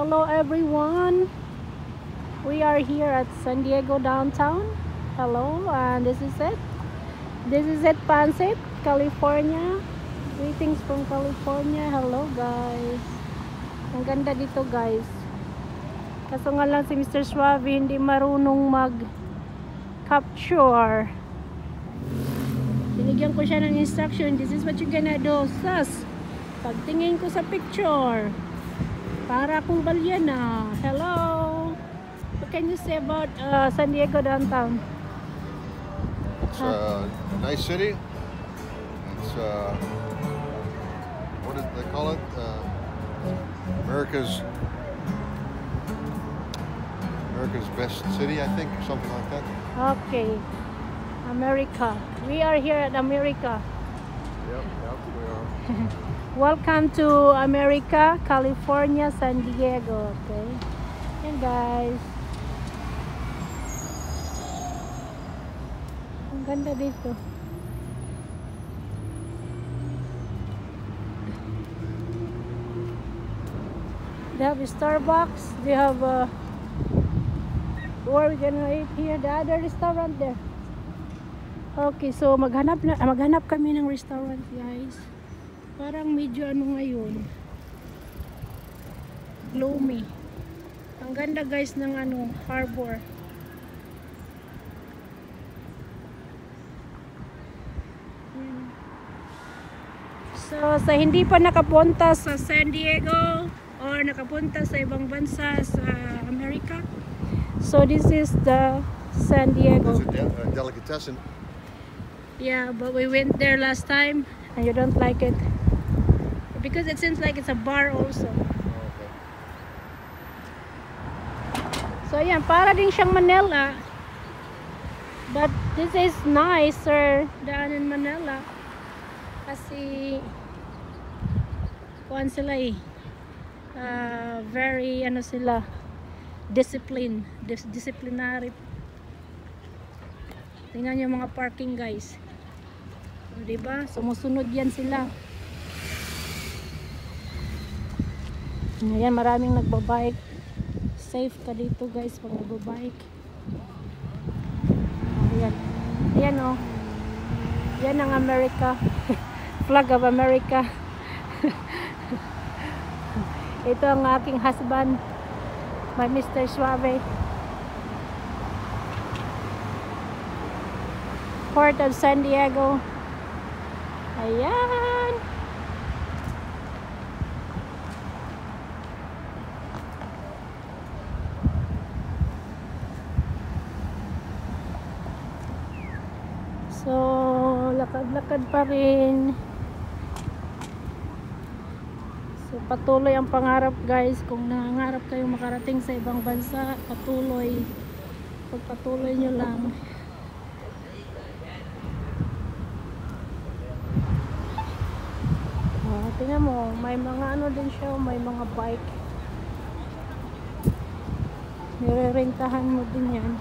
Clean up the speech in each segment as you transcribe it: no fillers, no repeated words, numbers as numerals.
Hello everyone. We are here at San Diego downtown. Hello, and this is it. This is it, Pancit, California. Greetings from California. Hello guys. Ang ganda dito guys. Kaso nga lang si Mr. Suave hindi marunong mag-capture. Binigyan ko siya ng instruction. This is what you gonna do. Sus, pagtingin ko sa picture, para akong balyana. Hello. What can you say about San Diego downtown? It's a nice city. It's what did they call it? America's best city, I think, or something like that. Okay, America. We are here at America. Yep, we are. Welcome to America, California, San Diego. Okay, and guys, ang ganda dito. They have a Starbucks. They have a where we gonna eat here, the other restaurant there. Okay, so maghanap kami ng restaurant guys. Parang medyo ano ngayon, gloomy. Ang ganda guys ng ano, harbor. So sa hindi pa nakapunta sa San Diego or nakapunta sa ibang bansa sa Amerika, so this is the San Diego. There's a delicatessen. Yeah, but we went there last time and you don't like it because it seems like it's a bar also. Okay. So yan, para din siyang Manila, but this is nicer than in Manila kasi kuan sila eh, very ano sila, disciplinary. Tingnan niyo mga parking guys. O, diba? Sumusunod yan sila. Ayan, maraming nagbabike. Safe ka dito guys pag nagbabike. Ayan. Ayan o. Yan ang America. Flag of America. Ito ang aking husband, my Mr. Suave. Port of San Diego. Ayan. So, lakad-lakad pa rin. So, patuloy ang pangarap guys. Kung nangangarap kayong makarating sa ibang bansa, patuloy. Pagpatuloy nyo lang. Tingnan mo, may mga ano din siya, may mga bike. Nirerentahan mo din yan.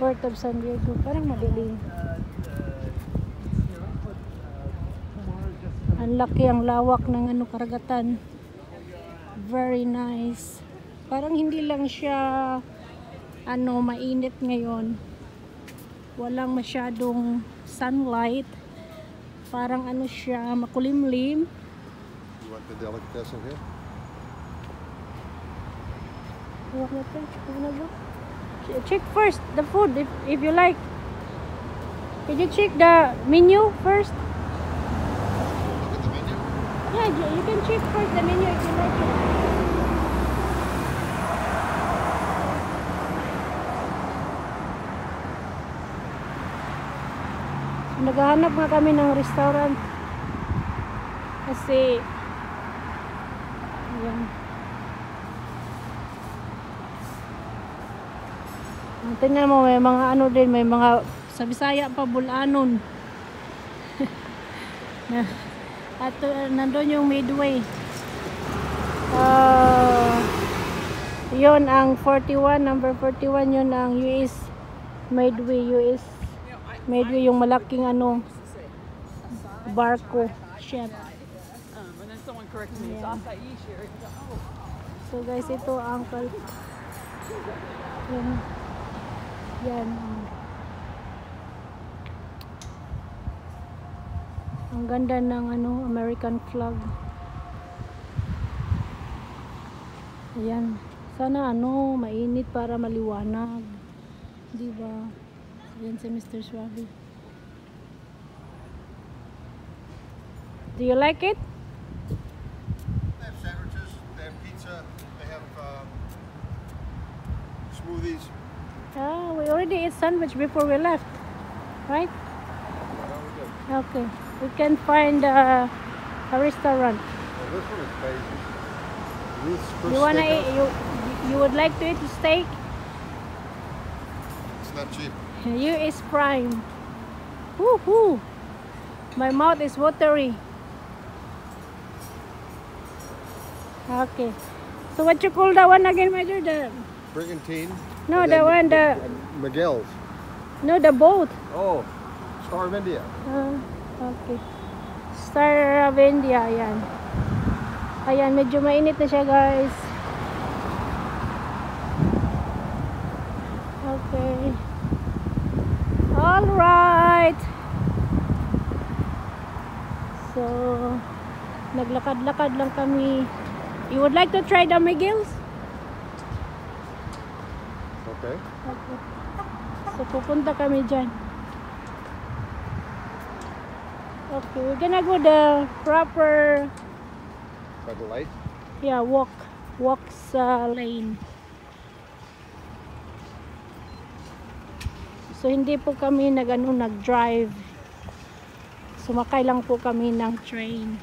Port of San Diego, parang madilim. Ang laki, ang lawak ng ano, karagatan. Very nice. Parang hindi lang siya ano, mainit ngayon. Walang masyadong sunlight. Parang ano siya, makulimlim. You want the delicatessen here? Check first the food if you like. Can you check the menu first? Look at the menu. Yeah, you can check first the menu if you like it. Naghahanap nga kami ng restaurant kasi ayan. Tingnan mo, may mga ano din, may mga sa Bisaya pa bulanon. At nandun yung Midway. Yun ang 41, number 41, yun ang US Midway, US Medyo yung malaking ano, barko, ship. And then someone corrected me. It's acai sherry. I go, oh. So guys, ito uncle. Yan. Yan. Ang ganda ng ano, American flag. Ayan. Sana ano, mainit para maliwanag. Diba? Ayan si Mr. Swabi. Do you like it? They have sandwiches, they have pizza, they have smoothies. Ah, we already ate sandwich before we left. Right? Okay. We can find a restaurant. Well, this one is crazy. Ruth's Chris You wanna Steakhouse. eat? You would like to eat steak? It's not cheap. You is prime. Woohoo! My mouth is watery. Okay. So what you call that one again, Major? The Brigantine. no, and the then one the Miguel's. no the boat. Oh, Star of India. Okay. Star of India, ayan. Ayan, medyo mainit na siya, guys. Okay. Alright. So, naglakad-lakad lang kami. You would like to try the Miguel's? Okay. Okay. So, pupunta kami dyan. Okay, we're gonna go the proper, By the light. yeah, walks lane. So, hindi po kami nag-drive. Sumakay lang po kami ng train.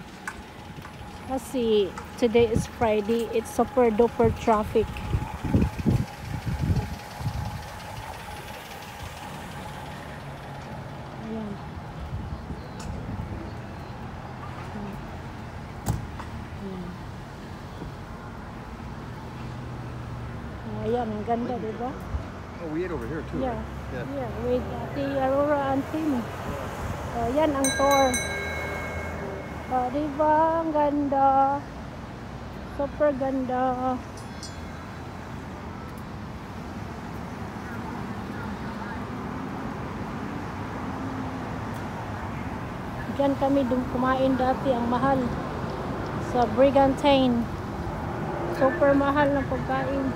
Kasi today is Friday, it's super duper traffic. Ayan. Ayan, ang ganda, diba? Oh, we ate over here too. Yeah. Right? Yeah, with the Aurora and Tim. Yan ang tour. Diba? Ang ganda. Super ganda. Diyan kami kumain dati, ang mahal. Sa Brigantine. Super mahal na pagkain.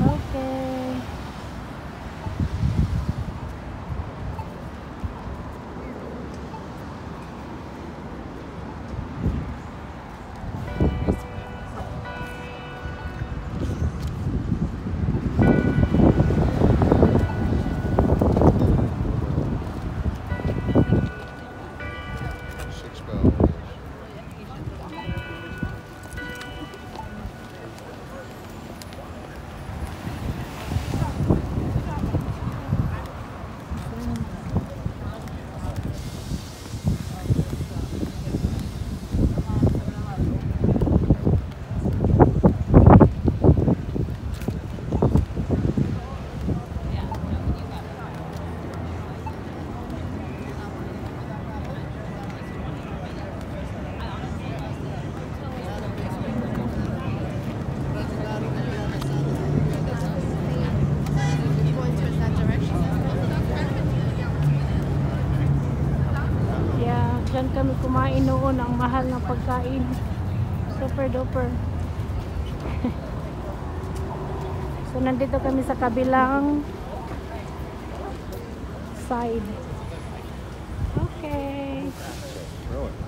Okay. $6. Yeah, dyan kami kumain noon, ang mahal ng pagkain. Super duper. So nandito kami sa kabilang side. Okay. Really?